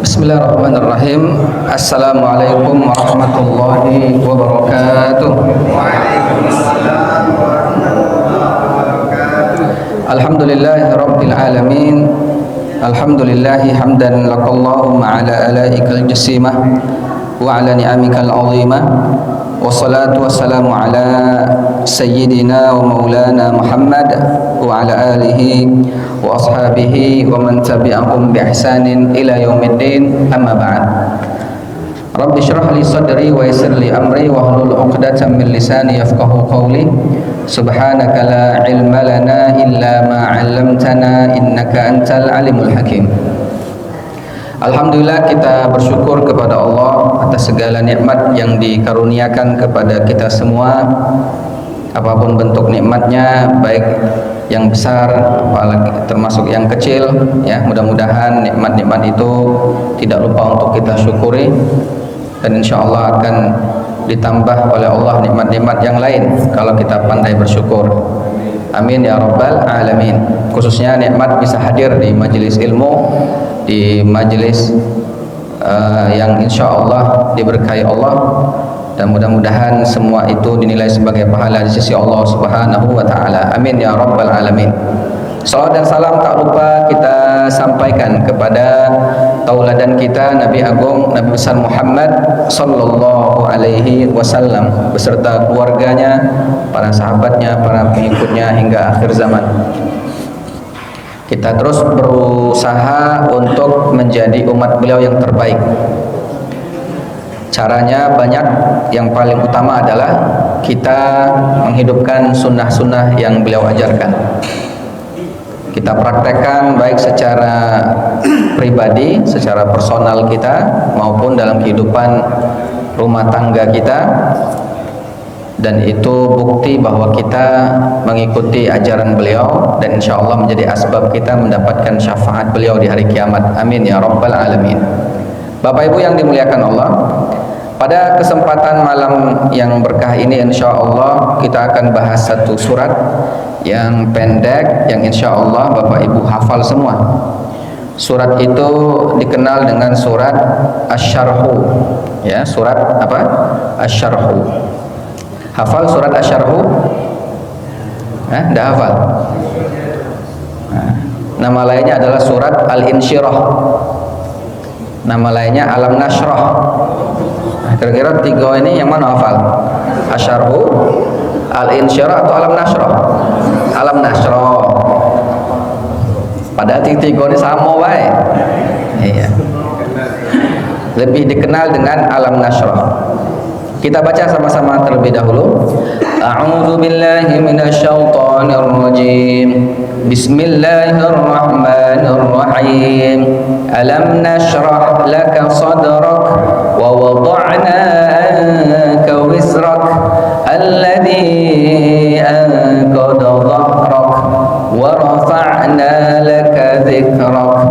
Bismillahirrahmanirrahim. Assalamualaikum warahmatullahi wabarakatuh. Alhamdulillahi rabbil alamin. Alhamdulillahi hamdan lakallahumma ala alaikal jasimah wa ala ni'amikal azimah. Wassalatu wassalamu ala sayyidina wa maulana Muhammad wa ala alihi wa ashabihi wa man tabi'ahum bi ihsanin ila yaumiddin, amma ba'd. Rabbi shrah li sadri wa yassir li amri wa hlul 'uqdatam min lisani yafqahu qawli. Subhanaka la ilma lana illa ma 'allamtana innaka antal alimul hakim. Alhamdulillah, kita bersyukur kepada Allah atas segala nikmat yang dikaruniakan kepada kita semua, apapun bentuk nikmatnya, baik yang besar apalagi termasuk yang kecil, ya. Mudah-mudahan nikmat-nikmat itu tidak lupa untuk kita syukuri, dan insya Allah akan ditambah oleh Allah nikmat-nikmat yang lain kalau kita pandai bersyukur. Amin ya rabbal alamin. Khususnya nikmat bisa hadir di majelis ilmu, di majelis yang insya Allah diberkahi Allah, dan mudah-mudahan semua itu dinilai sebagai pahala di sisi Allah Subhanahu wa taala. Amin ya rabbal alamin. Salawat dan salam tak lupa kita sampaikan kepada tauladan kita, Nabi Agung, Nabi besar Muhammad sallallahu alaihi wasallam beserta keluarganya, para sahabatnya, para pengikutnya hingga akhir zaman. Kita terus berusaha untuk menjadi umat beliau yang terbaik. Caranya banyak, yang paling utama adalah kita menghidupkan sunnah-sunnah yang beliau ajarkan. Kita praktekkan baik secara pribadi, secara personal kita, maupun dalam kehidupan rumah tangga kita. Dan itu bukti bahwa kita mengikuti ajaran beliau, dan insya Allah menjadi asbab kita mendapatkan syafaat beliau di hari kiamat. Amin ya rabbal alamin. Bapak Ibu yang dimuliakan Allah, pada kesempatan malam yang berkah ini insya Allah kita akan bahas satu surat yang pendek, yang insya Allah Bapak Ibu hafal semua. Surat itu dikenal dengan surat Asy-Syarhu, ya. Surat apa? Asy-Syarhu. Hafal surat Asy-Syarhu? Dah hafal? Nama lainnya adalah surat Al-Insyirah. Nama lainnya Alam Nashrah. Kira-kira tiga ini yang mana hafal? Asy-Syarhu, Al-Insyirah atau Alam Nashrah? Alam Nashrah. Padahal tiga ini sama baik. Iya. Lebih dikenal dengan Alam Nashrah. Kita baca sama-sama terlebih dahulu. A'udzu billahi minasyaitonir rajim. Bismillahirrahmanirrahim. Alam nashrah laka sadrak wa wada'na anka wizrak alladhi anqadha dhahrak wa rafa'na laka dhikrak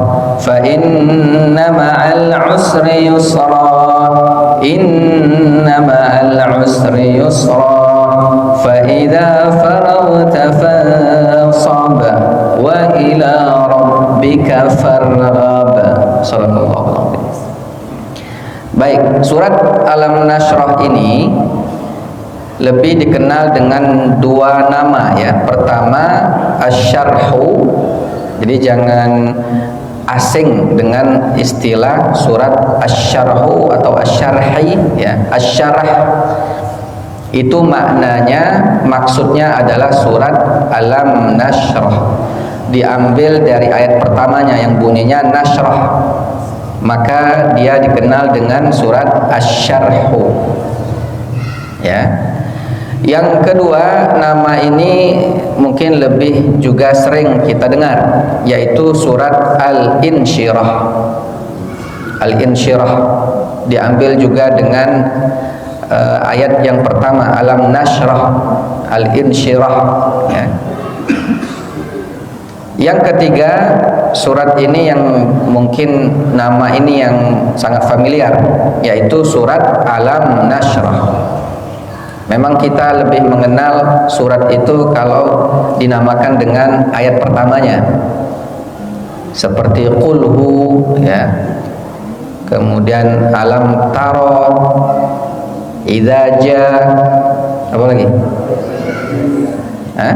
fa inna ma'al usri yusra inna ma'al usri yusra fa idza faragta fansab wa ila rabbika farghab. Sallallahu alaihi. Baik, surat Alam Nashrah ini lebih dikenal dengan dua nama, ya. Pertama Asy-Syarhu. Jadi jangan asing dengan istilah surat Asy-Syarhu atau Asy-Syarhi, ya. Asy-Syarh itu maknanya, maksudnya adalah surat Alam Nashrah. Diambil dari ayat pertamanya yang bunyinya nashrah, maka dia dikenal dengan surat Asy-Syarhu, ya. Yang kedua, nama ini mungkin lebih juga sering kita dengar, yaitu surat Al-Insyirah. Al-Insyirah diambil juga dengan ayat yang pertama Alam Nashrah, Al-Insyirah, ya. Yang ketiga, surat ini yang mungkin nama ini yang sangat familiar, yaitu surat Alam Nashrah. Memang kita lebih mengenal surat itu kalau dinamakan dengan ayat pertamanya. seperti qulhu ya, kemudian alam taro, idza jaa, apa lagi? Hah?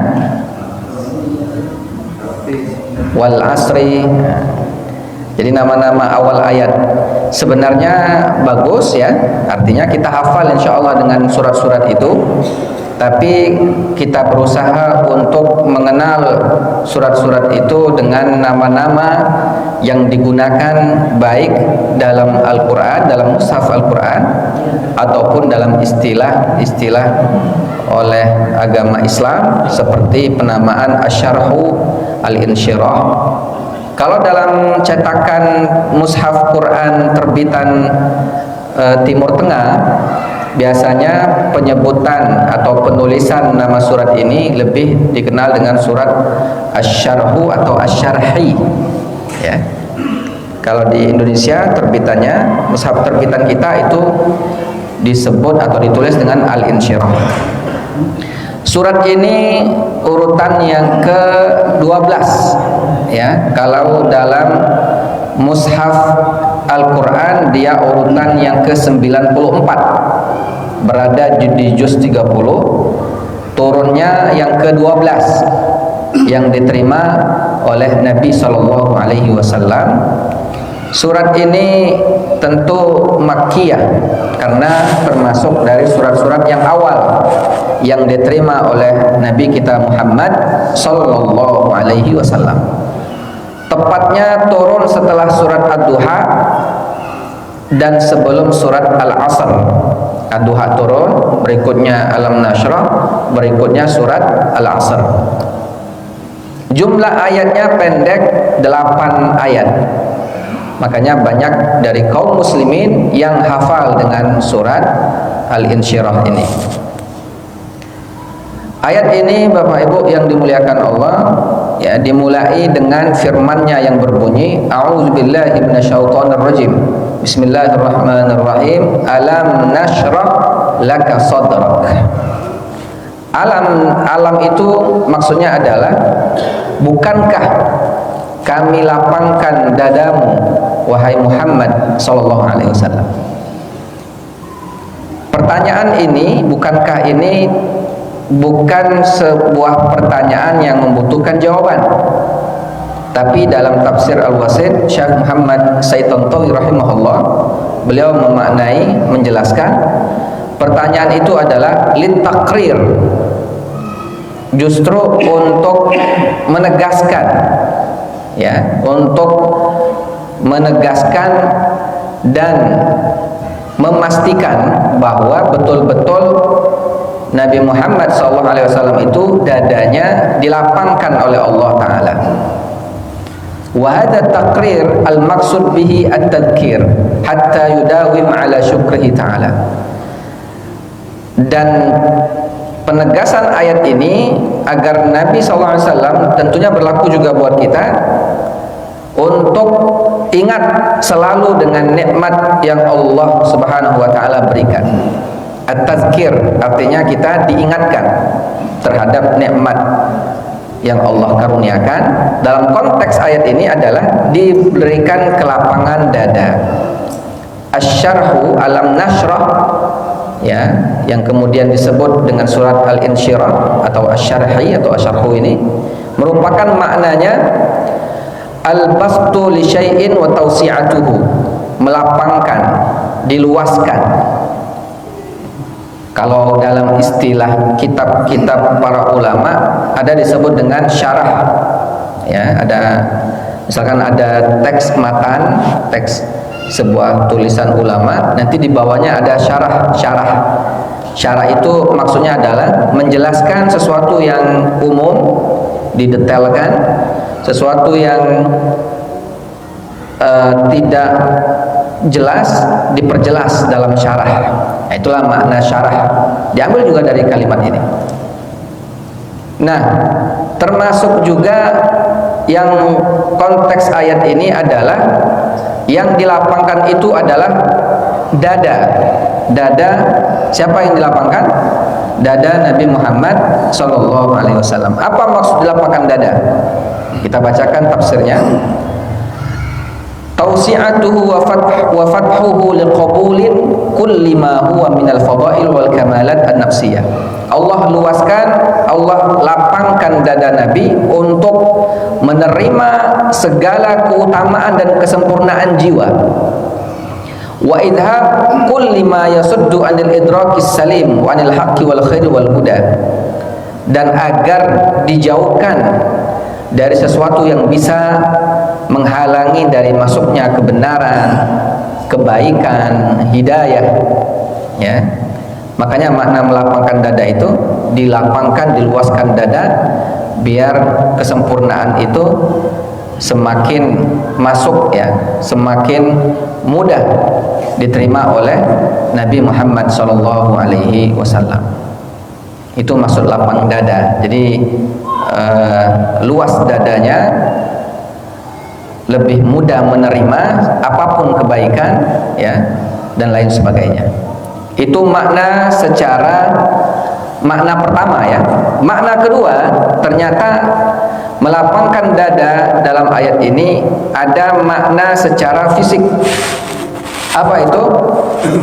Wal asri. Jadi nama-nama awal ayat sebenarnya bagus ya, artinya kita hafal insya Allah dengan surat-surat itu, tapi kita berusaha untuk mengenal surat-surat itu dengan nama-nama yang digunakan baik dalam Al-Quran, dalam mushaf Al-Quran, ataupun dalam istilah-istilah oleh agama Islam seperti penamaan asyarhu, al-insyirah. Kalau dalam cetakan mushaf Quran terbitan Timur Tengah, biasanya penyebutan atau penulisan nama surat ini lebih dikenal dengan surat asyarhu atau asyarhi ya. Kalau di Indonesia terbitannya, mushaf terbitan kita itu disebut atau ditulis dengan al-insyirah. Surat ini urutan yang ke-12 ya. Kalau dalam mushaf Al-Quran dia urutan yang ke-94, berada di juz 30, turunnya yang ke-12 yang diterima oleh Nabi SAW. Surat ini tentu Makkiyah karena termasuk dari surat-surat yang awal yang diterima oleh Nabi kita Muhammad sallallahu alaihi wasallam. Tepatnya turun setelah surat Ad-Duha dan sebelum surat Al-Asr. Ad-Duha turun, berikutnya Alam Nashrah, berikutnya surat Al-Asr. Jumlah ayatnya pendek, 8 ayat. Makanya banyak dari kaum muslimin yang hafal dengan surat Al-Insyirah ini. Ayat ini Bapak Ibu yang dimuliakan Allah ya, dimulai dengan firman-Nya yang berbunyi A'udzubillahi minasyaitonirrajim. Bismillahirrahmanirrahim. Alam nashrah laka sadrak. Alam itu maksudnya adalah, bukankah kami lapangkan dadamu wahai Muhammad sallallahu alaihi wasallam. Pertanyaan ini, bukankah ini bukan sebuah pertanyaan yang membutuhkan jawaban. Tapi dalam tafsir Al-Wasit, Syekh Muhammad Said Tantawi rahimahullah, beliau memaknai, menjelaskan pertanyaan itu adalah litakrir, justru untuk menegaskan ya, untuk menegaskan dan memastikan bahwa betul-betul Nabi Muhammad SAW itu dadanya dilapangkan oleh Allah Ta'ala. Wa hadha taqrir al-maqsud bihi at-tadhkir hatta yudawim ala syukrihi ta'ala. Dan penegasan ayat ini agar Nabi SAW tentunya berlaku juga buat kita, untuk ingat selalu dengan nikmat yang Allah Subhanahu wa Ta'ala berikan. At-tazkir artinya kita diingatkan terhadap nikmat yang Allah karuniakan. Dalam konteks ayat ini adalah diberikan kelapangan dada. Asyarhu, alam nashrah ya, yang kemudian disebut dengan surat Al-Insyirah atau asyarhi atau asyarhu ini merupakan maknanya al-bastu li syai'in wa tawsi'atuhu, melapangkan, diluaskan. Kalau dalam istilah kitab-kitab para ulama ada disebut dengan syarah ya, ada misalkan ada teks matan, teks sebuah tulisan ulama, nanti di bawahnya ada syarah. Syarah itu maksudnya adalah menjelaskan sesuatu yang umum, didetailkan, sesuatu yang tidak jelas diperjelas dalam syarah. Nah, itulah makna syarah, diambil juga dari kalimat ini. Nah, termasuk juga yang konteks ayat ini adalah yang dilapangkan itu adalah dada. Dada siapa yang dilapangkan? Dada Nabi Muhammad sallallahu alaihi wasallam. Apa maksud dilapangkan dada? Kita bacakan tafsirnya. tausi'atuhu wa fathuhu liqabulin kulli ma huwa minal fadail wal kamalat an-nafsiyah. Allah luaskan, Allah lapangkan dada Nabi untuk menerima segala keutamaan dan kesempurnaan jiwa. Wa idhab kulli ma yasuddu anil idrakis salim wa anil haqqi wal khairi wal huda, dan agar dijauhkan dari sesuatu yang bisa menghalangi dari masuknya kebenaran, kebaikan, hidayah, ya. Makanya makna melapangkan dada itu, dilapangkan, diluaskan dada biar kesempurnaan itu semakin masuk, ya, semakin mudah diterima oleh Nabi Muhammad SAW. Itu maksud lapang dada. Jadi luas dadanya, lebih mudah menerima apapun kebaikan, ya, dan lain sebagainya. Itu makna secara makna pertama, ya. Makna kedua, ternyata melapangkan dada dalam ayat ini ada makna secara fisik. Apa itu?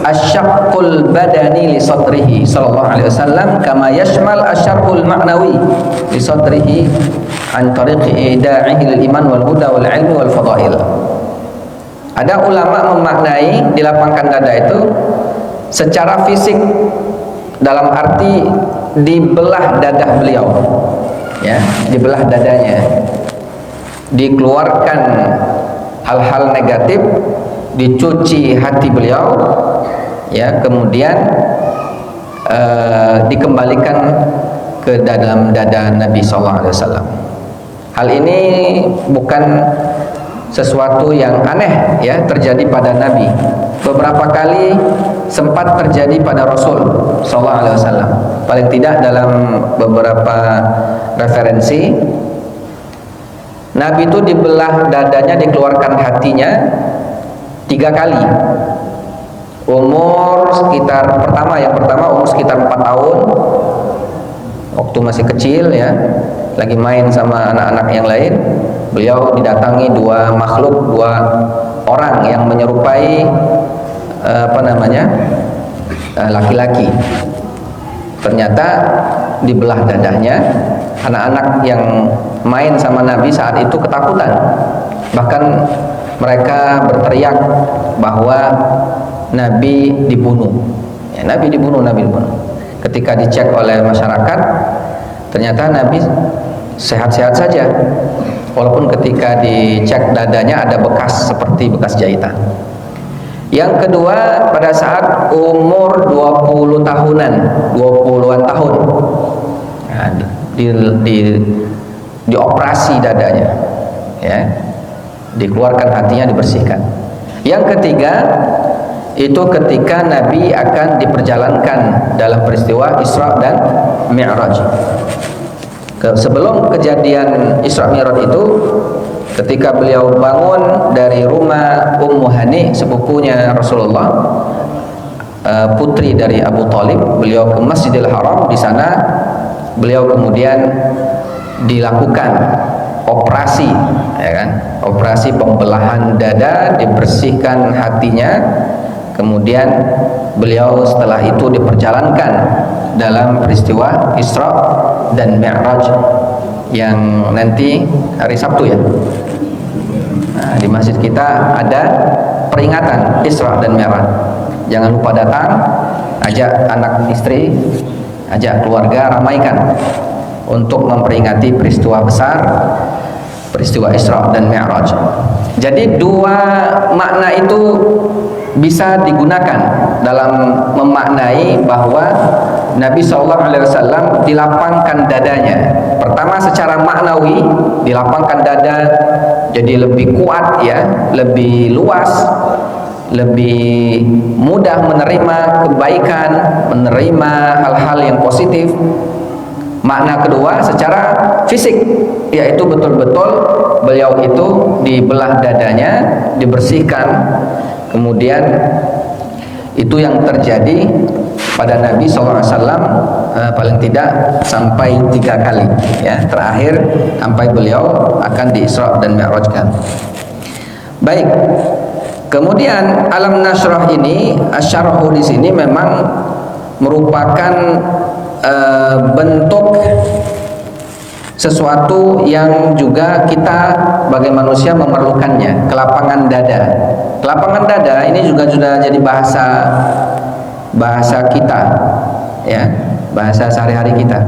Asyaqqul badani li sadrihi sallallahu alaihi wasallam kama yashmal asyaqqul ma'nawi li sadrihi an tariqi ida'ihi lil iman wal huda wal ilmi wal fadail. Ada ulama memaknai dilapangkan dada itu secara fisik dalam arti dibelah dadah beliau, ya, dibelah dadanya, dikeluarkan hal-hal negatif, dicuci hati beliau, ya, kemudian dikembalikan ke dalam dada Nabi SAW. Hal ini bukan sesuatu yang aneh, ya, terjadi pada Nabi. Beberapa kali sempat terjadi pada Rasul SAW. Paling tidak dalam beberapa referensi, Nabi itu dibelah dadanya, dikeluarkan hatinya 3 kali. Umur sekitar yang pertama umur sekitar 4 tahun, waktu masih kecil, ya, lagi main sama anak-anak yang lain. Beliau didatangi 2 makhluk, 2 orang yang menyerupai laki-laki. Ternyata dibelah dadanya. Anak-anak yang main sama Nabi saat itu ketakutan, bahkan mereka berteriak bahwa Nabi dibunuh, ya, Nabi dibunuh. Ketika dicek oleh masyarakat, ternyata Nabi sehat-sehat saja, walaupun ketika dicek dadanya ada bekas seperti bekas jahitan. Yang kedua, pada saat umur 20 tahunan, 20-an tahun, nah, dioperasi dadanya, ya, dikeluarkan hatinya, dibersihkan. Yang ketiga, itu ketika Nabi akan diperjalankan dalam peristiwa Isra dan Mi'raj. Sebelum kejadian Isra Mi'raj itu, ketika beliau bangun dari rumah Ummu Hani, sepupunya Rasulullah, putri dari Abu Thalib, beliau ke Masjidil Haram. Di sana beliau kemudian dilakukan operasi, ya kan, operasi pembelahan dada, dibersihkan hatinya. Kemudian beliau setelah itu diperjalankan dalam peristiwa Isra dan Mi'raj yang nanti hari Sabtu, ya. Nah, di masjid kita ada peringatan Isra dan Mi'raj. Jangan lupa datang, ajak anak istri, ajak keluarga, ramaikan untuk memperingati peristiwa besar, peristiwa Isra dan Mi'raj. Jadi 2 makna itu bisa digunakan dalam memaknai bahwa Nabi SAW dilapangkan dadanya. Pertama, secara maknawi, dilapangkan dada jadi lebih kuat, ya, lebih luas, lebih mudah menerima kebaikan, menerima hal-hal yang positif. Makna kedua secara fisik, yaitu betul-betul beliau itu dibelah dadanya, dibersihkan. Kemudian itu yang terjadi pada Nabi SAW, paling tidak sampai 3 kali, ya, terakhir sampai beliau akan di Isra dan Mi'rajkan. Baik. Kemudian alam nasrah ini, asyarhu di sini memang merupakan bentuk sesuatu yang juga kita sebagai manusia memerlukannya, kelapangan dada. Kelapangan dada ini juga sudah jadi bahasa kita, ya, bahasa sehari-hari kita.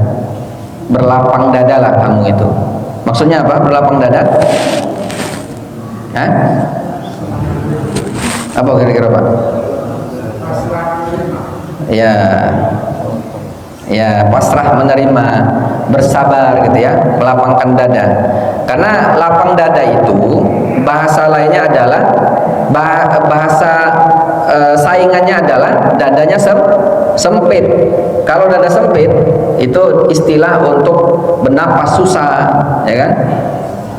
Berlapang dada lah kamu itu. Maksudnya apa? Berlapang dada? Hah? Apa kira-kira Pak? Ya, ya, pasrah menerima, bersabar gitu ya, melapangkan dada. Karena lapang dada itu bahasa lainnya adalah bahasa saingannya adalah dadanya sempit. Kalau dada sempit itu istilah untuk bernapas susah, ya kan?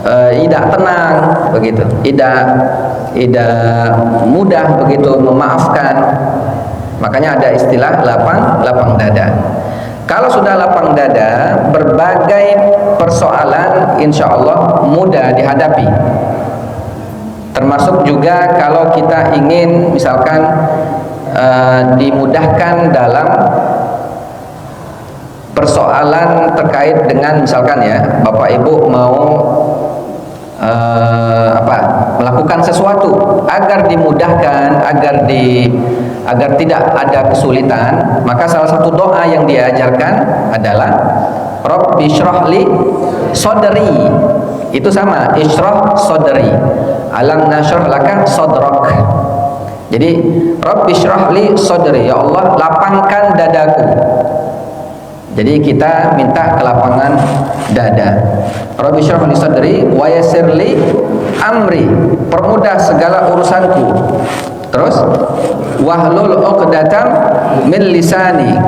Tidak tenang begitu, tidak mudah begitu memaafkan. Makanya ada istilah lapang dada. Kalau sudah lapang dada, berbagai persoalan insya Allah mudah dihadapi. Termasuk juga kalau kita ingin misalkan dimudahkan dalam persoalan terkait dengan misalkan ya, Bapak Ibu mau melakukan sesuatu agar dimudahkan, agar tidak ada kesulitan, maka salah satu doa yang diajarkan adalah Rabbi shrahli sodri. Itu sama, ishrah sodri, alam nashrah laka sodrak. Jadi Rabbi shrahli sodri, ya Allah lapangkan dadaku. Jadi kita minta kelapangan dada. Rabbi shrah li sadri wa yassir li amri, permudah segala urusanku. Terus wahlul 'uqdatam min lisani,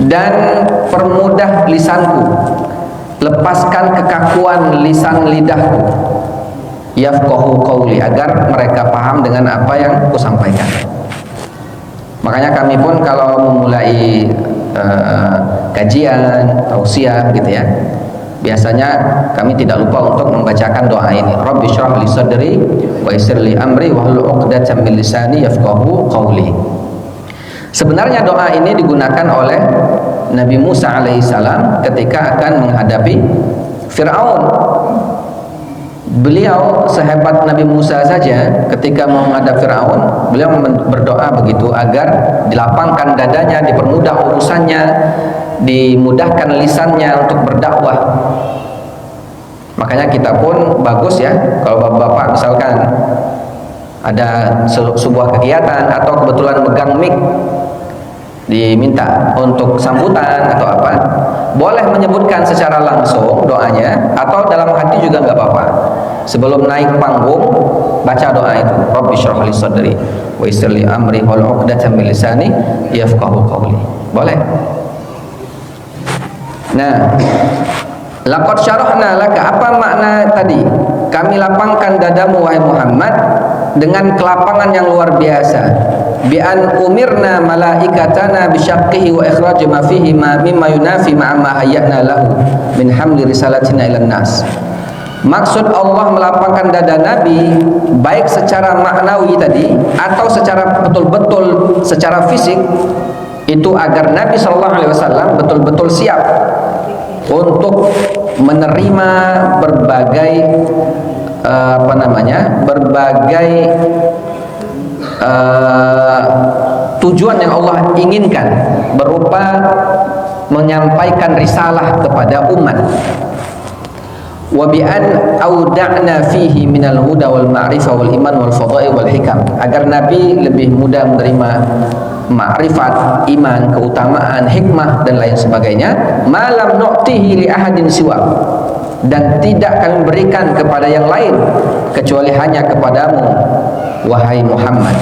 dan permudah lisanku, lepaskan kekakuan lisan lidahku. Yafqahu qawli, agar mereka paham dengan apa yang kusampaikan. Makanya kami pun kalau memulai kajian, tausiah gitu ya, biasanya kami tidak lupa untuk membacakan doa ini. Rabbi shrah li sadri wa yassir li amri wahlul 'uqdatam min lisani yafqahu qawli. Sebenarnya doa ini digunakan oleh Nabi Musa alaihissalam ketika akan menghadapi Fir'aun. Beliau sehebat Nabi Musa saja ketika mau menghadap Fir'aun, beliau berdoa begitu agar dilapangkan dadanya, dipermudah urusannya, dimudahkan lisannya untuk berdakwah. Makanya kita pun bagus ya, kalau bapak-bapak misalkan ada sebuah kegiatan atau kebetulan megang mic, diminta untuk sambutan atau apa, boleh menyebutkan secara langsung doanya, atau dalam hati juga nggak apa-apa. Sebelum naik panggung baca doa itu, Rabbi shrah li sadri wa yassir li amri wahlul 'uqdatam min lisani yafqahu qawli. Boleh. Nah, laqad syarahna laka, apa makna tadi? Kami lapangkan dadamu wahai Muhammad dengan kelapangan yang luar biasa. Bi an umirna malaikatana bi syaqqihi wa ikhraj ma fihi mimma yunafi ma hayyana lahu min hamli risalatina ilan nas. Maksud Allah melapangkan dada Nabi baik secara maknawi tadi atau secara betul-betul secara fisik, itu agar Nabi SAW betul-betul siap untuk menerima berbagai berbagai tujuan yang Allah inginkan, berupa menyampaikan risalah kepada umat. Wa bi an auda'na fihi minal huda wal ma'rifah wal iman wal fadha'i wal hikam, agar Nabi lebih mudah menerima ma'rifat, iman, keutamaan, hikmah dan lain sebagainya. Malam nu'tihi li ahadin siwa, dan tidak kami berikan kepada yang lain kecuali hanya kepadamu wahai Muhammad.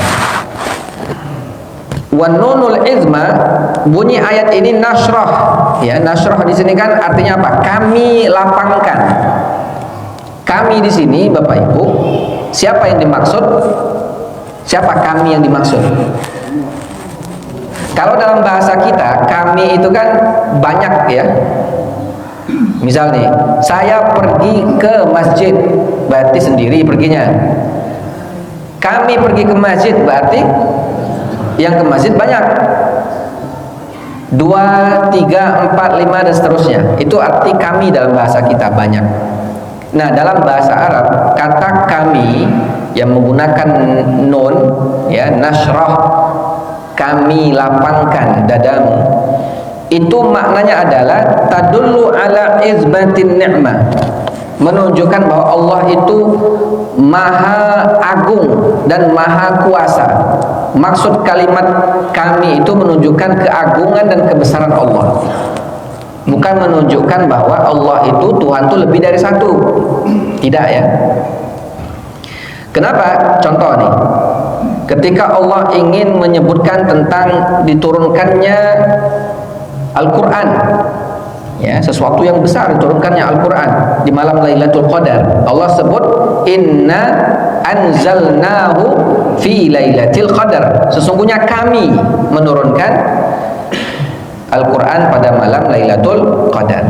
Wa nunul izma, bunyi ayat ini nasrah ya. Nasrah di sini kan artinya apa? Kami lapangkan. Kami di sini Bapak Ibu, siapa yang dimaksud? Siapa kami yang dimaksud? Kalau dalam bahasa kita, kami itu kan banyak ya. Misal nih, saya pergi ke masjid, berarti sendiri perginya. Kami pergi ke masjid berarti yang ke masjid banyak. 2, 3, 4, 5 dan seterusnya. Itu arti kami dalam bahasa kita banyak. Nah, dalam bahasa Arab kata kami yang menggunakan nun, ya, nasrah, kami lapangkan dadamu, itu maknanya adalah tadullu ala izbatin ni'mah, menunjukkan bahwa Allah itu maha agung dan maha kuasa. Maksud kalimat kami itu menunjukkan keagungan dan kebesaran Allah, bukan menunjukkan bahwa Allah itu Tuhan itu lebih dari satu. Tidak, ya. Kenapa? Contoh nih, ketika Allah ingin menyebutkan tentang diturunkannya Al-Quran, ya, sesuatu yang besar diturunkannya Al-Quran di malam Lailatul Qadar, Allah sebut inna anzalnahu fi lailatul qadar, sesungguhnya kami menurunkan Al-Quran pada malam Lailatul Qadar.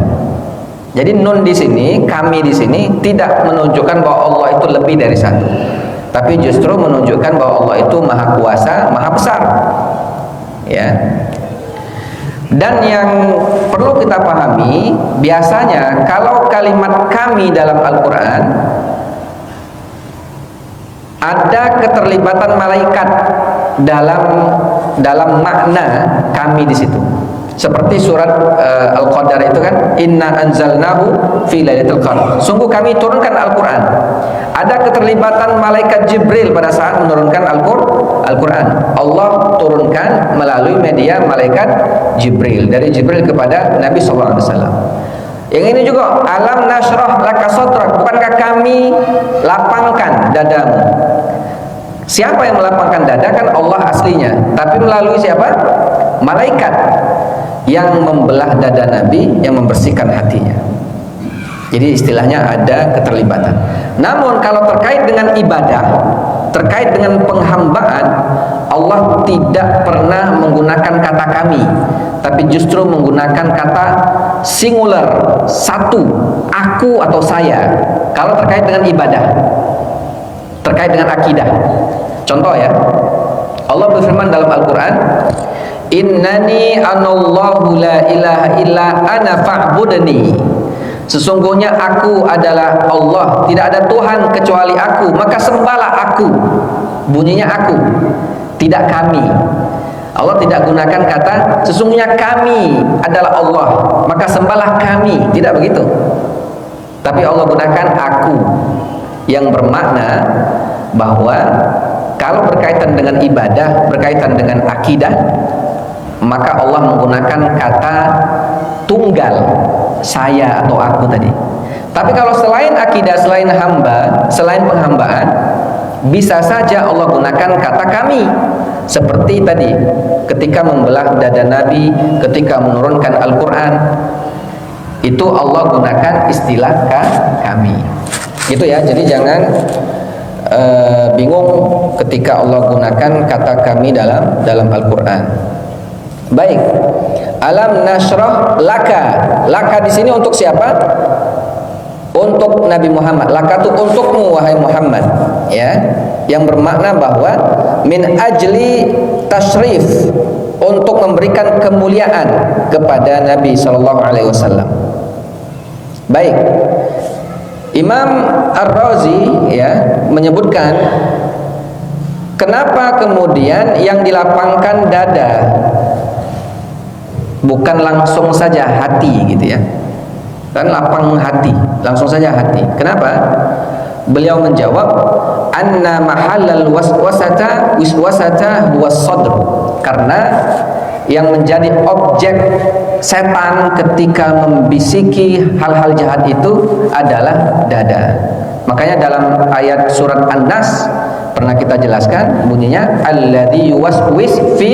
Jadi nun di sini, kami di sini tidak menunjukkan bahwa Allah itu lebih dari satu, tapi justru menunjukkan bahwa Allah itu maha kuasa, maha besar, ya. Dan yang perlu kita pahami, biasanya kalau kalimat kami dalam Al-Quran ada keterlibatan malaikat dalam makna kami di situ. Seperti surat Al-Qadar itu kan, inna anzalnahu fi lailatul qadar, sungguh kami turunkan Al-Quran. Ada keterlibatan malaikat Jibril pada saat menurunkan Al-Quran. Allah turunkan melalui media malaikat Jibril, dari Jibril kepada Nabi SAW. Yang ini juga, alam nashrah laka sadrak, bukankah kami lapangkan dadamu. Siapa yang melapangkan dada? Kan Allah aslinya, tapi melalui siapa? Malaikat yang membelah dada Nabi, yang membersihkan hatinya. Jadi istilahnya ada keterlibatan. Namun kalau terkait dengan ibadah, terkait dengan penghambaan, Allah tidak pernah menggunakan kata kami, tapi justru menggunakan kata singular, satu, aku atau saya. Kalau terkait dengan ibadah, terkait dengan akidah. Contoh, ya, Allah berfirman dalam Al-Quran, innani anallahu la ilaha illa ana fa'budni, sesungguhnya aku adalah Allah, tidak ada Tuhan kecuali aku, maka sembahlah aku. Bunyinya aku, tidak kami. Allah tidak gunakan kata sesungguhnya kami adalah Allah, maka sembahlah kami, tidak begitu. Tapi Allah gunakan aku, yang bermakna bahwa kalau berkaitan dengan ibadah, berkaitan dengan akidah, maka Allah menggunakan kata tunggal, saya atau aku tadi. Tapi kalau selain akidah, selain hamba, selain penghambaan, bisa saja Allah gunakan kata kami. Seperti tadi, ketika membelah dada Nabi, ketika menurunkan Al-Quran, itu Allah gunakan istilah kami. Gitu, ya. Jadi jangan bingung ketika Allah gunakan kata kami dalam Al-Quran. Baik, alam nashrah laka. Laka di sini untuk siapa? Untuk Nabi Muhammad. Laka itu untukmu wahai Muhammad, ya. Yang bermakna bahwa min ajli tashrif, untuk memberikan kemuliaan kepada Nabi sallallahu alaihi wasallam. Baik. Imam Ar-Razi, ya, menyebutkan kenapa kemudian yang dilapangkan dada bukan langsung saja hati, gitu, ya. Dan lapang hati, langsung saja hati. Kenapa? Beliau menjawab, anna mahallal waswasata huwas sadr, karena yang menjadi objek setan ketika membisiki hal-hal jahat itu adalah dada. Makanya dalam ayat surat An-Nas pernah kita jelaskan, bunyinya alladzi yuwaswis fi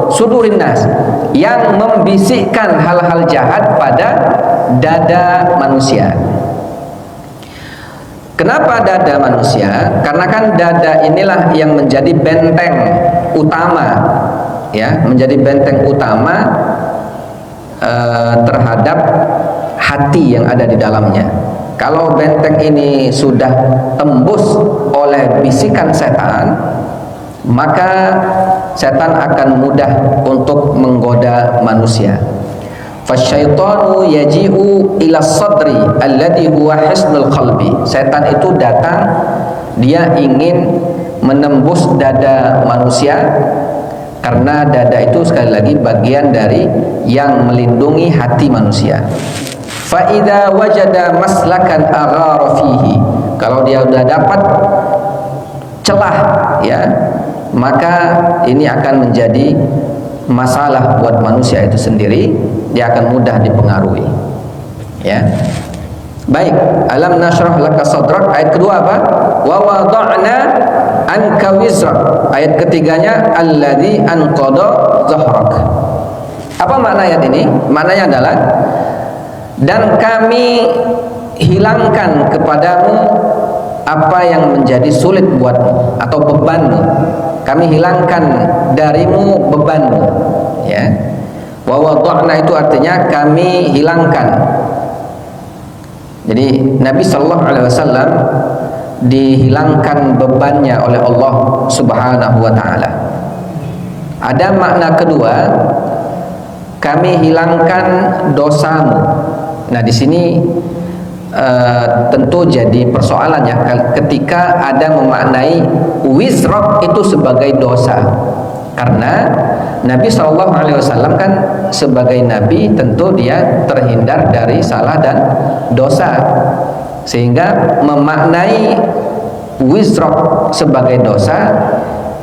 sudurin nas, yang membisikkan hal-hal jahat pada dada manusia. Kenapa dada manusia? Karena kan dada inilah yang menjadi benteng utama, ya, menjadi benteng utama terhadap hati yang ada di dalamnya. Kalau benteng ini sudah tembus oleh bisikan setan, maka setan akan mudah untuk menggoda manusia. Fasyaitanu yaji'u ila sadri alladhi huwa hisnul qalbi. Setan itu datang, dia ingin menembus dada manusia, karena dada itu sekali lagi bagian dari yang melindungi hati manusia. Fa idza wajada maslakan aghara fihi, kalau dia sudah dapat celah, ya, maka ini akan menjadi masalah buat manusia itu sendiri, dia akan mudah dipengaruhi, ya. Baik, alam nashrah laka sadrak, ayat kedua apa? Wa wada'na anka wizrak, ayat ketiganya alladzi anqadha dhahrak. Apa makna ayat ini? Maknanya adalah, dan kami hilangkan kepadamu apa yang menjadi sulit buatmu atau bebanmu. Kami hilangkan darimu bebanmu, ya. Wa wada'na itu artinya kami hilangkan. Jadi Nabi Shallallahu Alaihi Wasallam dihilangkan bebannya oleh Allah Subhanahu Wa Taala. Ada makna kedua, kami hilangkan dosamu. Nah, di sini tentu jadi persoalan, ya, ketika ada memaknai wizrak itu sebagai dosa, karena Nabi Shallallahu Alaihi Wasallam kan sebagai Nabi tentu dia terhindar dari salah dan dosa, sehingga memaknai wizrak sebagai dosa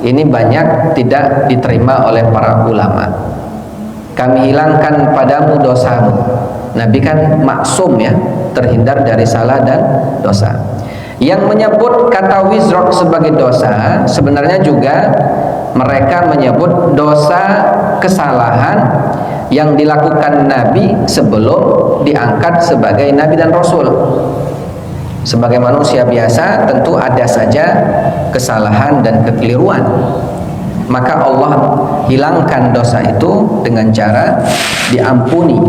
ini banyak tidak diterima oleh para ulama. Kami hilangkan padamu dosamu. Nabi kan maksum, ya, terhindar dari salah dan dosa. Yang menyebut kata wizrak sebagai dosa sebenarnya juga mereka menyebut dosa kesalahan yang dilakukan Nabi sebelum diangkat sebagai Nabi dan Rasul. Sebagai manusia biasa tentu ada saja kesalahan dan kekeliruan, maka Allah hilangkan dosa itu dengan cara diampuni,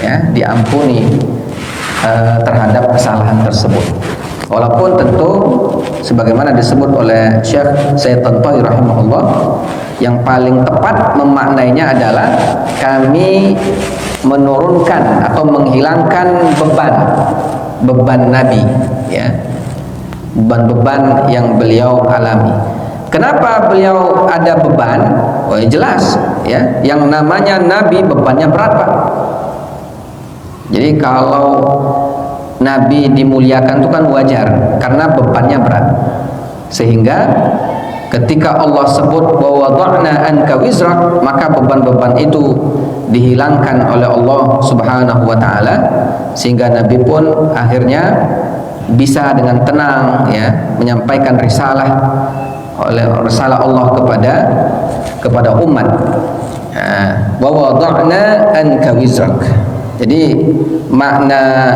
ya, diampuni terhadap kesalahan tersebut. Walaupun tentu sebagaimana disebut oleh Syekh Sayyid Tantawi rahimahullah, yang paling tepat memaknainya adalah kami menurunkan atau menghilangkan beban Nabi, ya, beban-beban yang beliau alami. Kenapa beliau ada beban? Oh, jelas, ya, yang namanya Nabi bebannya berat, Pak. Jadi kalau Nabi dimuliakan itu kan wajar, karena bebannya berat. Sehingga ketika Allah sebut wa wada'na anka wizrak, maka beban-beban itu dihilangkan oleh Allah Subhanahu wa taala, sehingga Nabi pun akhirnya bisa dengan tenang, ya, menyampaikan risalah Allah kepada umat. Wa wada'na anka wizrak. Jadi makna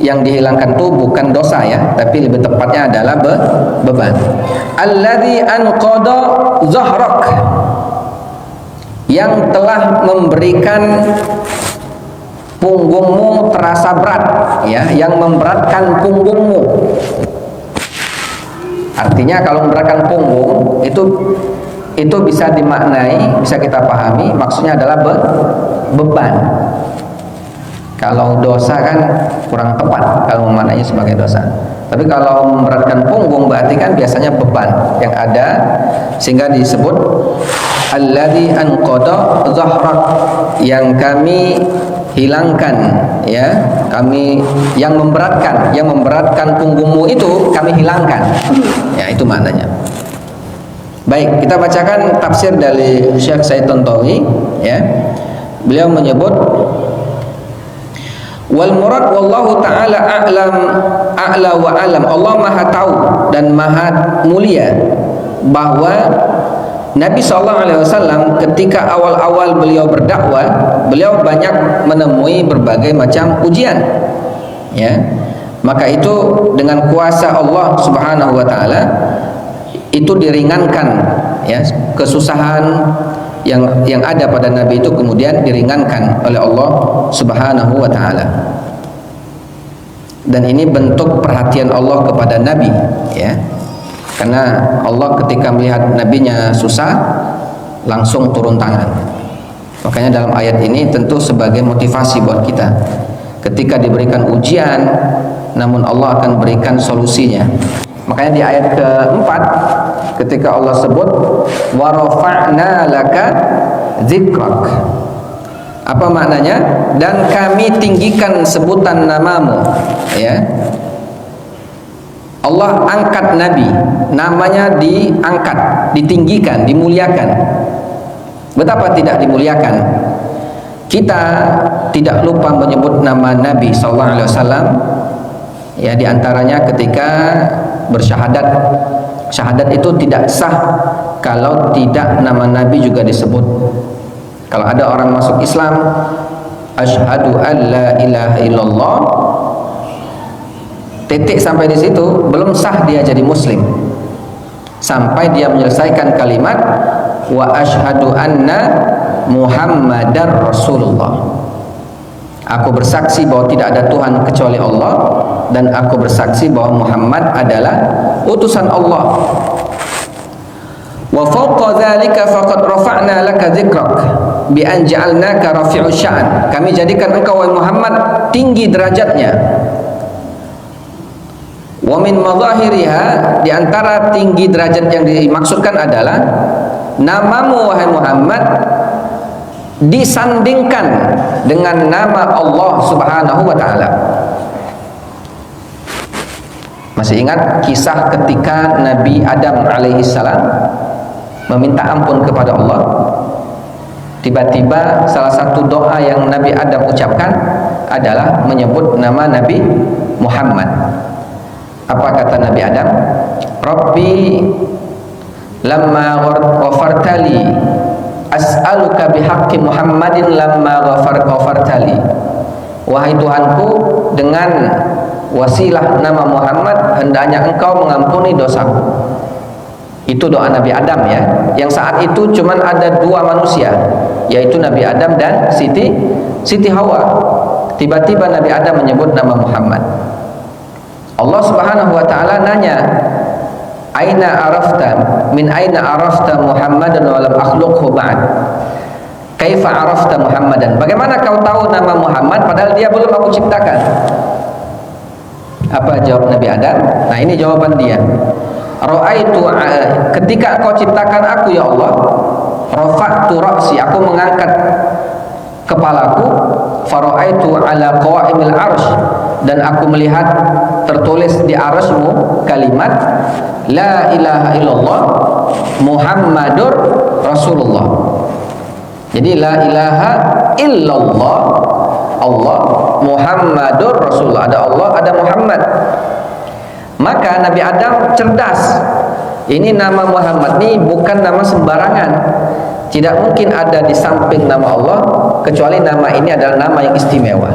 yang dihilangkan itu bukan dosa, ya, tapi lebih tepatnya adalah beban. Alladzi anqadha zahrak, yang telah memberikan punggungmu terasa berat, ya, yang memberatkan punggungmu. Artinya kalau memberatkan punggung itu bisa dimaknai, bisa kita pahami, maksudnya adalah beban. Kalau dosa kan kurang tepat kalau memaknainya sebagai dosa. Tapi kalau memberatkan punggung berarti kan biasanya beban yang ada, sehingga disebut alladzi anqadha zahrak, yang kami hilangkan, ya, kami yang memberatkan punggungmu itu kami hilangkan. Ya, itu maknanya. Baik, kita bacakan tafsir dari Syekh Sayyid Tantawi, ya. Beliau menyebut wal murad wallahu ta'ala a'la wa alam. Allah maha tahu dan maha mulia bahwa Nabi SAW ketika awal-awal beliau berdakwah, beliau banyak menemui berbagai macam ujian, ya. Maka itu dengan kuasa Allah Subhanahu wa taala itu diringankan, ya, kesusahan yang ada pada Nabi itu kemudian diringankan oleh Allah Subhanahu wa taala. Dan ini bentuk perhatian Allah kepada Nabi, ya. Karena Allah ketika melihat nabinya susah langsung turun tangan. Makanya dalam ayat ini tentu sebagai motivasi buat kita. Ketika diberikan ujian, namun Allah akan berikan solusinya. Makanya di ayat keempat ketika Allah sebut wa rafa'na laka dzikrak. Apa maknanya? Dan kami tinggikan sebutan namamu, ya. Allah angkat Nabi, namanya diangkat, ditinggikan, dimuliakan. Betapa tidak dimuliakan. Kita tidak lupa menyebut nama Nabi SAW. Ya, diantaranya ketika bersyahadat. Syahadat itu tidak sah kalau tidak nama Nabi juga disebut. Kalau ada orang masuk Islam, asyhadu an la ilaha illallah, titik sampai di situ, belum sah dia jadi muslim sampai dia menyelesaikan kalimat wa asyhadu anna muhammadar rasulullah. Aku bersaksi bahwa tidak ada Tuhan kecuali Allah, dan aku bersaksi bahwa Muhammad adalah utusan Allah. Wa fawqa dzalika faqad rafa'na laka dzikrak bi an ja'alnaka rafi'us sya'an. Kami jadikan engkau wahai Muhammad tinggi derajatnya. Wa min madhahiriha, di antara tinggi derajat yang dimaksudkan adalah namamu wahai Muhammad disandingkan dengan nama Allah Subhanahu wa taala. Masih ingat kisah ketika Nabi Adam alaihissalam meminta ampun kepada Allah? Tiba-tiba salah satu doa yang Nabi Adam ucapkan adalah menyebut nama Nabi Muhammad. Apa kata Nabi Adam? Rabbi lamma ghafartali as'aluka bihaqqi Muhammadin lamma ghafartali. Wahai Tuhanku, dengan wasilah nama Muhammad hendaknya engkau mengampuni dosaku. Itu doa Nabi Adam, ya. Yang saat itu cuman ada dua manusia, yaitu Nabi Adam dan Siti Hawa. Tiba-tiba Nabi Adam menyebut nama Muhammad. Allah Subhanahu wa taala nanya, aina arafta Muhammadan wa lam akhluqhu ba'd? Kaifa arafta Muhammadan? Bagaimana kau tahu nama Muhammad padahal dia belum aku ciptakan? Apa jawab Nabi Adam? Nah, ini jawaban dia. Ra'aitu, ketika kau ciptakan aku ya Allah, rafa'tu ra'si, aku mengangkat kepalaku, fara'aitu ala qawa'imil arsh, dan aku melihat tertulis di arsy-Mu kalimat la ilaha illallah Muhammadur Rasulullah. Jadi la ilaha illallah Allah Muhammadur Rasulullah. Ada Allah, ada Muhammad. Maka Nabi Adam cerdas. Ini nama Muhammad ini bukan nama sembarangan. Tidak mungkin ada di samping nama Allah, kecuali nama ini adalah nama yang istimewa.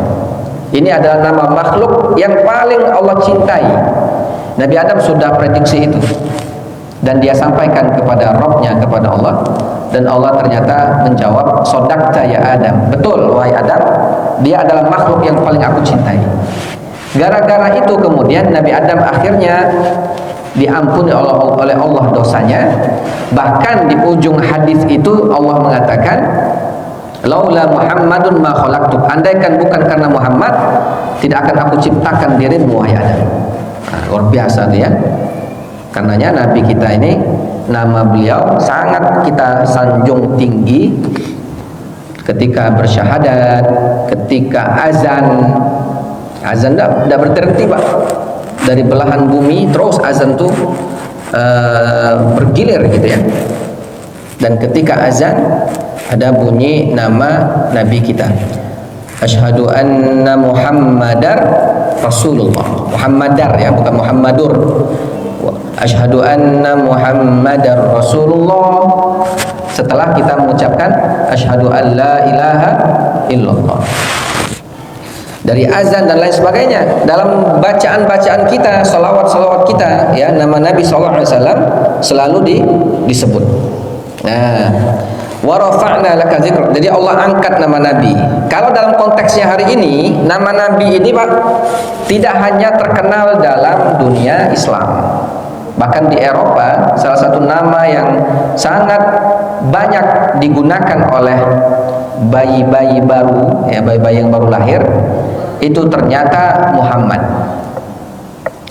Ini adalah nama makhluk yang paling Allah cintai. Nabi Adam sudah prediksi itu, dan dia sampaikan kepada Rabb-Nya, kepada Allah. Dan Allah ternyata menjawab, sodakta ya Adam, betul wahai Adam, dia adalah makhluk yang paling aku cintai. Gara-gara itu kemudian Nabi Adam akhirnya diampuni oleh Allah dosanya. Bahkan di ujung hadis itu Allah mengatakan, laula Muhammadun ma khalaqtuk, andaikan bukan karena Muhammad tidak akan aku ciptakan dirimu wahai Adam. Nah, luar biasa tuh ya. Karenanya Nabi kita ini, nama beliau sangat kita sanjung tinggi. Ketika bersyahadat, ketika azan tidak berhenti Pak. Dari belahan bumi terus azan tuh bergilir gitu ya. Dan ketika azan ada bunyi nama Nabi kita, asyhadu anna Muhammadar Rasulullah. Muhammadar ya, bukan Muhammadur. Asyhadu anna Muhammadar Rasulullah. Setelah kita mengucapkan asyhadu an la ilaha illallah. Dari azan dan lain sebagainya, dalam bacaan-bacaan kita, salawat-salawat kita, ya, nama Nabi SAW selalu disebut. Nah, wa rafa'na laka dzikrak. Jadi Allah angkat nama Nabi. Kalau dalam konteksnya hari ini, nama Nabi ini Pak tidak hanya terkenal dalam dunia Islam, Bahkan di Eropa, salah satu nama yang sangat banyak digunakan oleh bayi-bayi baru, ya, bayi-bayi yang baru lahir, itu ternyata Muhammad.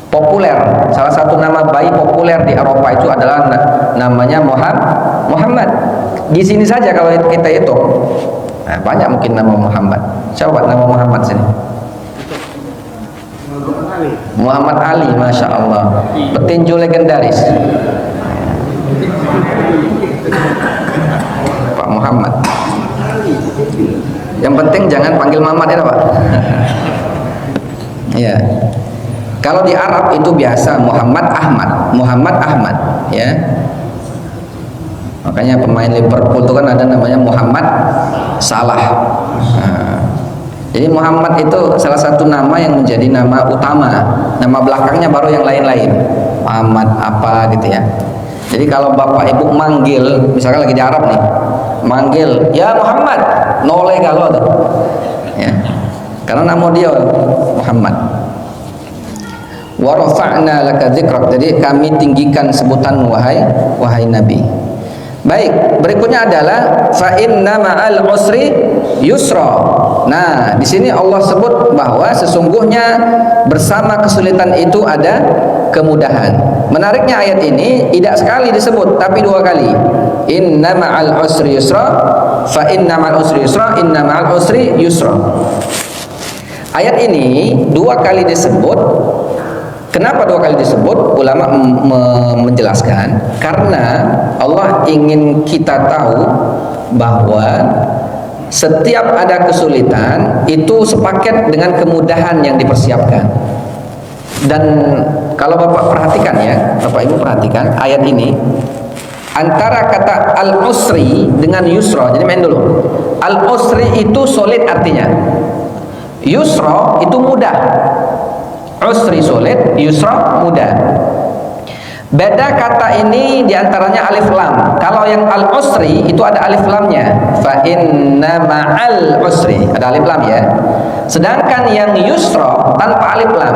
Populer, salah satu nama bayi populer di Eropa itu adalah namanya Muhammad. Di sini saja kalau kita hitung, nah, banyak mungkin nama Muhammad. Coba nama Muhammad sini. Muhammad Ali, masya Allah, petinju legendaris. Pak Muhammad. Yang penting jangan panggil Mamat ya Pak. Ya. Kalau di Arab itu biasa Muhammad Ahmad, ya. Makanya pemain Liverpool itu kan ada namanya Muhammad Salah. Nah, jadi Muhammad itu salah satu nama yang menjadi nama utama. Nama belakangnya baru yang lain-lain. Muhammad apa gitu ya. Jadi kalau bapak ibu manggil, misalkan lagi di Arab nih, manggil, ya Muhammad, noleh kalau tuh, ya. Karena nama dia Muhammad. Wa rafa'na laka dzikrak. Jadi kami tinggikan sebutan wahai Nabi. Baik, berikutnya adalah fa inna ma'al usri yusra. Nah, di sini Allah sebut bahwa sesungguhnya bersama kesulitan itu ada kemudahan. Menariknya ayat ini tidak sekali disebut tapi dua kali. Inna ma'al usri yusra, fa inna ma'al usri yusra, inna ma'al usri yusra. Ayat ini dua kali disebut. Kenapa dua kali disebut? Ulama menjelaskan karena Allah ingin kita tahu bahwa setiap ada kesulitan itu sepaket dengan kemudahan yang dipersiapkan. Dan kalau Bapak perhatikan ya, Bapak Ibu perhatikan ayat ini antara kata al-usri dengan yusra. Jadi main dulu. Al-usri itu sulit artinya. Yusra itu mudah. Usri sulit, yusra mudah. Beda kata ini diantaranya alif lam. Kalau yang al usri itu ada alif lamnya. Fa inna ma'al usri ada alif lam ya. Sedangkan yang yusra tanpa alif lam,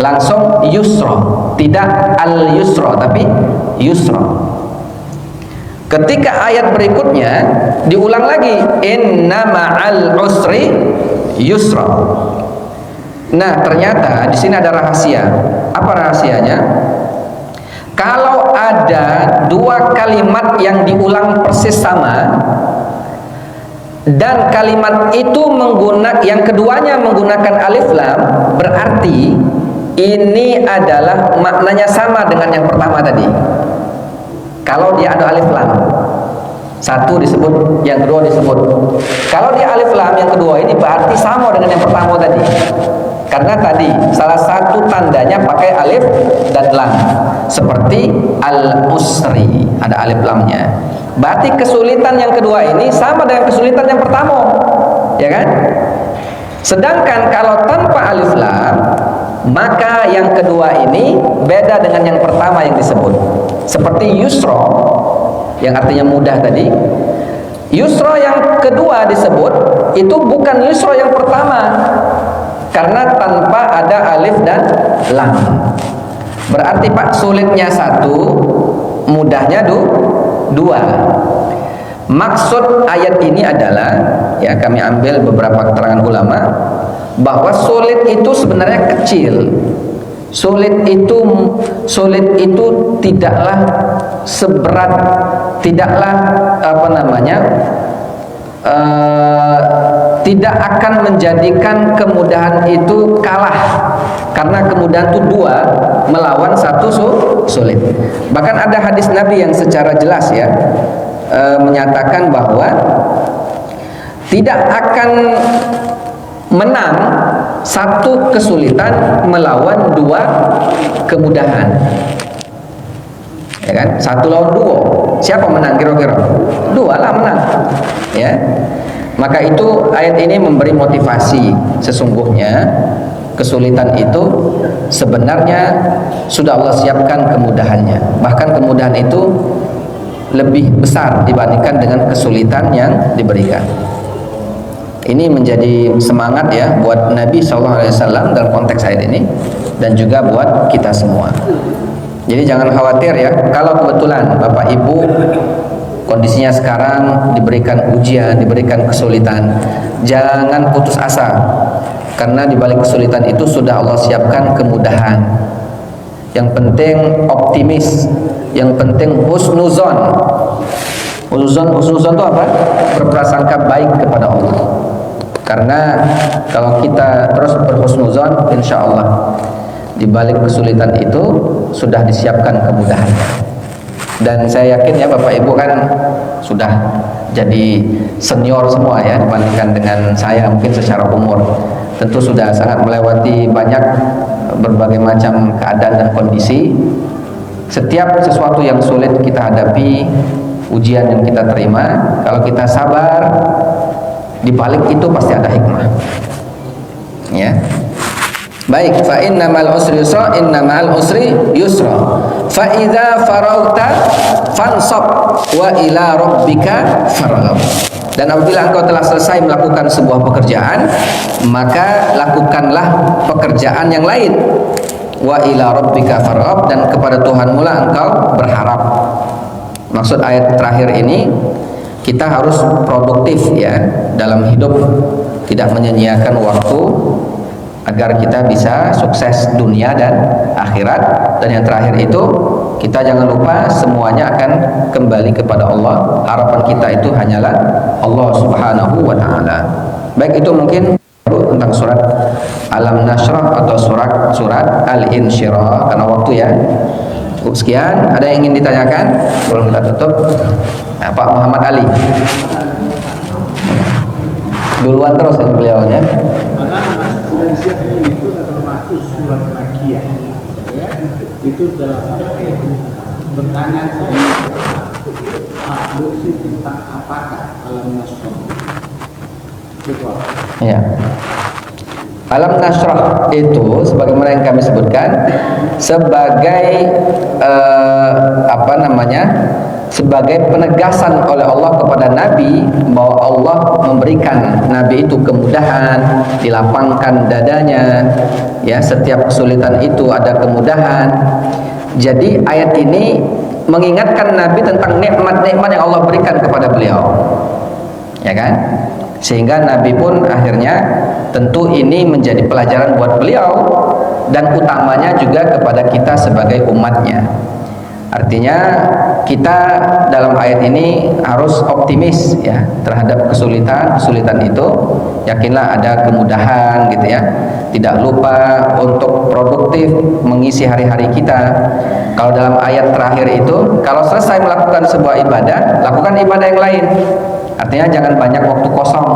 langsung yusra, tidak al yusra tapi yusra. Ketika ayat berikutnya diulang lagi, inna ma'al usri yusra. Nah, ternyata di sini ada rahasia. Apa rahasianya? Kalau ada dua kalimat yang diulang persis sama dan kalimat itu yang keduanya menggunakan alif lam, berarti ini adalah maknanya sama dengan yang pertama tadi. Kalau dia ada alif lam, satu disebut, yang kedua disebut. Kalau dia alif lam yang kedua ini berarti sama dengan yang pertama tadi. Karena tadi salah satu tandanya pakai alif dan lam, seperti al-usri ada alif lamnya. Berarti kesulitan yang kedua ini sama dengan kesulitan yang pertama, ya kan? Sedangkan kalau tanpa alif lam, maka yang kedua ini beda dengan yang pertama yang disebut. Seperti yusra yang artinya mudah tadi. Yusra yang kedua disebut itu bukan yusra yang pertama, karena tanpa ada alif dan lam. Berarti Pak, sulitnya satu, mudahnya dua. Maksud ayat ini adalah, ya kami ambil beberapa keterangan ulama, bahwa sulit itu sebenarnya kecil. Sulit itu tidaklah seberat, tidaklah tidak akan menjadikan kemudahan itu kalah, karena kemudahan itu dua melawan satu sulit. Bahkan ada hadis Nabi yang secara jelas ya menyatakan bahwa tidak akan menang satu kesulitan melawan dua kemudahan, ya kan? Satu lawan dua, siapa menang kira-kira? Dua lah menang, ya. Maka itu ayat ini memberi motivasi, sesungguhnya kesulitan itu sebenarnya sudah Allah siapkan kemudahannya. Bahkan kemudahan itu lebih besar dibandingkan dengan kesulitan yang diberikan. Ini menjadi semangat ya buat Nabi SAW dalam konteks ayat ini, dan juga buat kita semua. Jadi jangan khawatir ya, kalau kebetulan Bapak Ibu kondisinya sekarang diberikan ujian, diberikan kesulitan, jangan putus asa. Karena di balik kesulitan itu sudah Allah siapkan kemudahan. Yang penting optimis, yang penting husnuzon. Husnuzon itu apa? Berprasangka baik kepada Allah. Karena kalau kita terus berhusnuzon, insya Allah di balik kesulitan itu sudah disiapkan kemudahan. Dan saya yakin ya Bapak Ibu kan sudah jadi senior semua ya dibandingkan dengan saya mungkin secara umur. Tentu sudah sangat melewati banyak berbagai macam keadaan dan kondisi. Setiap sesuatu yang sulit kita hadapi, ujian yang kita terima, kalau kita sabar, di balik itu pasti ada hikmah. Ya. Baik, fa innamal usri yusra, innamal usri yusra. Fa idza faraghta fansab wa ila rabbika farghab. Dan apabila engkau telah selesai melakukan sebuah pekerjaan, maka lakukanlah pekerjaan yang lain. Wa ila rabbika farghab, dan kepada Tuhanmu lah engkau berharap. Maksud ayat terakhir ini, kita harus produktif ya dalam hidup, tidak menyia-nyiakan waktu, agar kita bisa sukses dunia dan akhirat. Dan yang terakhir itu, kita jangan lupa semuanya akan kembali kepada Allah. Harapan kita itu hanyalah Allah Subhanahu wa ta'ala. Baik, itu mungkin tentang surat Alam Nashrah atau surat Al-Insyirah karena waktu ya. Cukup sekian. Ada yang ingin ditanyakan? Sebelum kita tutup, nah, Pak Muhammad Ali duluan terus ya beliaunya. Itu termasuk surat Makiyah ya, itu dalam bertanya saya tentang apakah Alam Nashrah ya. Alam Nashrah itu sebagaimana yang kami sebutkan sebagai sebagai penegasan oleh Allah kepada Nabi bahwa Allah memberikan Nabi itu kemudahan, dilapangkan dadanya ya, setiap kesulitan itu ada kemudahan. Jadi ayat ini mengingatkan Nabi tentang nikmat-nikmat yang Allah berikan kepada beliau, ya kan? Sehingga Nabi pun akhirnya tentu ini menjadi pelajaran buat beliau dan utamanya juga kepada kita sebagai umatnya. Artinya kita dalam ayat ini harus optimis ya terhadap kesulitan itu. Yakinlah ada kemudahan gitu ya. Tidak lupa untuk produktif mengisi hari-hari kita. Kalau dalam ayat terakhir itu, kalau selesai melakukan sebuah ibadah, lakukan ibadah yang lain. Artinya jangan banyak waktu kosong.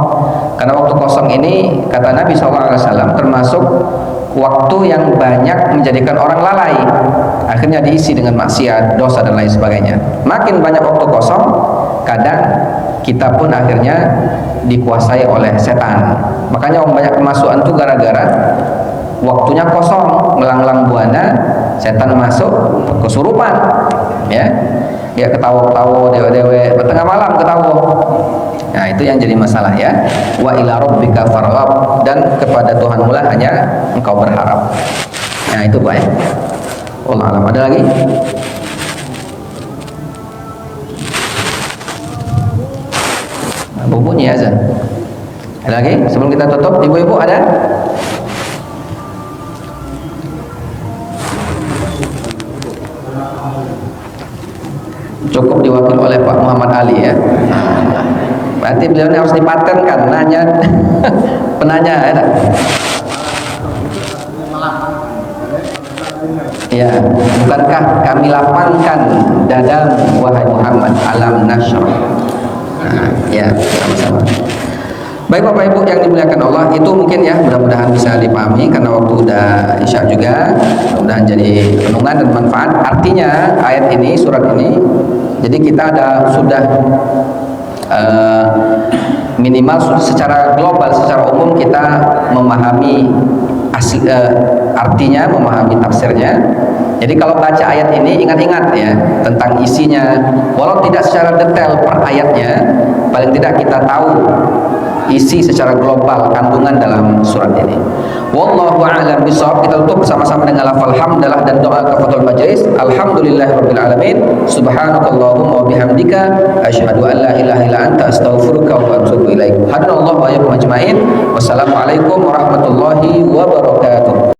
Karena waktu kosong ini kata Nabi SAW termasuk waktu yang banyak menjadikan orang lalai. Akhirnya diisi dengan maksiat, dosa dan lain sebagainya. Makin banyak waktu kosong, kadang kita pun akhirnya dikuasai oleh setan. Makanya orang banyak kemasukan itu gara-gara waktunya kosong, melanglang buana, setan masuk kesurupan. Ya. Dia ketawa-ketawa, dewe-dewe, tengah malam ketawa. Nah, itu yang jadi masalah ya. Wa ila rabbika farghab, dan kepada Tuhanmu lah hanya engkau berharap. Nah, itu baik. Allah alam. Ada lagi? Nah, bunyi azan. Ada lagi? Sebelum kita tutup, ibu-ibu ada? Cukup diwakil oleh Pak Muhammad Ali ya. Berarti beliau ini harus dipatenkan nanya penanya ya. Ya, bukankah kami lapangkan dadamu wahai Muhammad, Alam Nashrah. Nah, ya, sama-sama. Baik Bapak Ibu yang dimuliakan Allah, itu mungkin ya mudah-mudahan bisa dipahami karena waktu udah Isya juga. Mudah-mudahan jadi renungan dan manfaat. Artinya ayat ini, surat ini, jadi kita sudah minimal secara global, secara umum kita memahami artinya, memahami tafsirnya. Jadi kalau baca ayat ini ingat-ingat ya tentang isinya, walau tidak secara detail per ayatnya, paling tidak kita tahu isi secara global kandungan dalam surat ini. Wallahu a'lam bishawab. Kita tutup bersama-sama dengan lafal hamdalah dan doa kafatul majlis. majelis. Alhamdulillahirabbil alamin. Subhanakallahumma wa bihamdika asyhadu an la ilaha illa anta astaghfiruka wa atubu ilaik. Hadanallahu wa iyyakum ajmain. Wassalamualaikum warahmatullahi wabarakatuh.